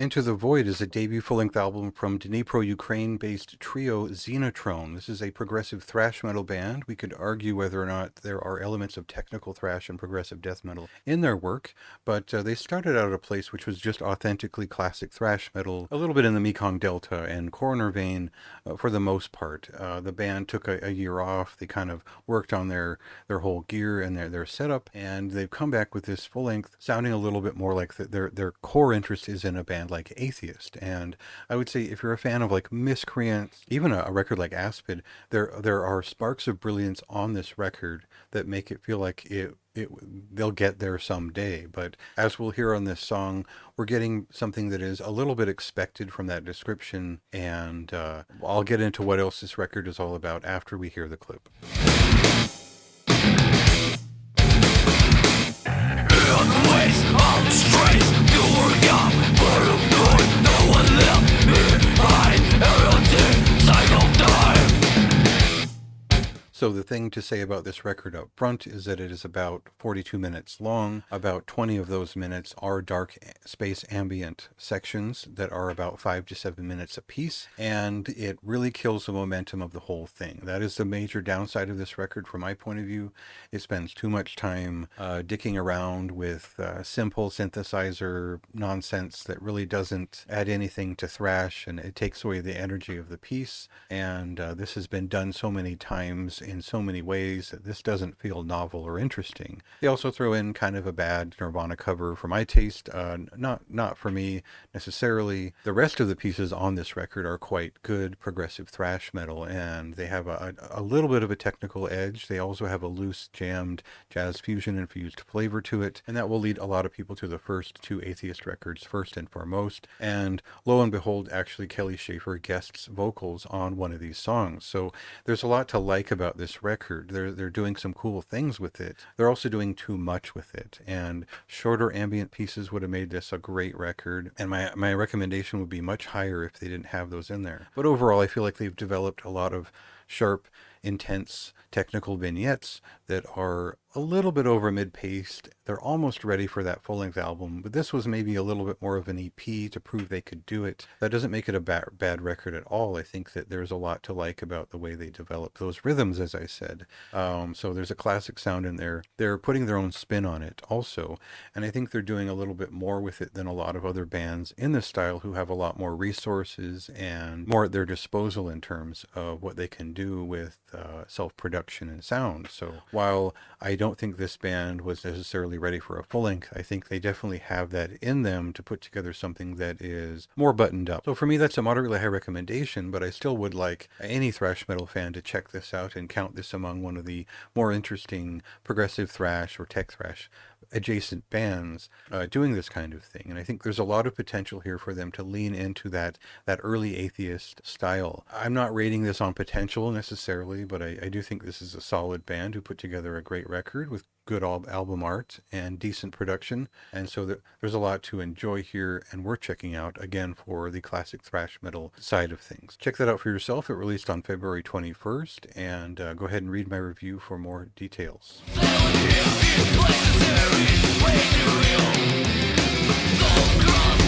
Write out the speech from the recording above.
Into the Void is a debut full-length album from Dnipro, Ukraine-based trio XENOTRONE. This is a progressive thrash metal band. We could argue whether or not there are elements of technical thrash and progressive death metal in their work, but they started out at a place which was just authentically classic thrash metal, a little bit in the Mekong Delta and Coroner vein for the most part. The band took a year off. They kind of worked on their whole gear and their setup, and they've come back with this full-length sounding a little bit more like their core interest is in a band like Atheist. And I would say if you're a fan of like Miscreants, even a record like Aspid, there are sparks of brilliance on this record that make it feel like they'll get there someday. But as we'll hear on this song, we're getting something that is a little bit expected from that description, and I'll get into what else this record is all about after we hear the clip. So the thing to say about this record up front is that it is about 42 minutes long. About 20 of those minutes are dark space ambient sections that are about 5 to 7 minutes apiece, and it really kills the momentum of the whole thing. That is the major downside of this record from my point of view. It spends too much time dicking around with simple synthesizer nonsense that really doesn't add anything to thrash, and it takes away the energy of the piece. And this has been done so many times in so many ways that this doesn't feel novel or interesting. They also throw in kind of a bad Nirvana cover for my taste, not for me necessarily. The rest of the pieces on this record are quite good progressive thrash metal, and they have a little bit of a technical edge. They also have a loose, jammed, jazz fusion infused flavor to it, and that will lead a lot of people to the first two Atheist records first and foremost. And lo and behold, actually Kelly Schaefer guests vocals on one of these songs. So there's a lot to like about this record. They're doing some cool things with it. They're also doing too much with it, and shorter ambient pieces would have made this a great record, and my recommendation would be much higher if they didn't have those in there. But overall, I feel like they've developed a lot of sharp, intense technical vignettes that are a little bit over mid-paced. They're almost ready for that full-length album, but this was maybe a little bit more of an EP to prove they could do it. That doesn't make it a bad record at all. I think that there's a lot to like about the way they develop those rhythms, as I said. So there's a classic sound in there. They're putting their own spin on it also, and I think they're doing a little bit more with it than a lot of other bands in this style who have a lot more resources and more at their disposal in terms of what they can do with self-production and sound. So while I don't think this band was necessarily ready for a full length, I think they definitely have that in them to put together something that is more buttoned up. So for me, that's a moderately high recommendation, but I still would like any thrash metal fan to check this out and count this among one of the more interesting progressive thrash or tech thrash adjacent bands doing this kind of thing. And I think there's a lot of potential here for them to lean into that early Atheist style. I'm not rating this on potential necessarily, but I do think this is a solid band who put together a great record with good album art and decent production, and so there's a lot to enjoy here, and worth checking out again for the classic thrash metal side of things. Check that out for yourself. It released on February 21st, and go ahead and read my review for more details. Way too real. Don't cross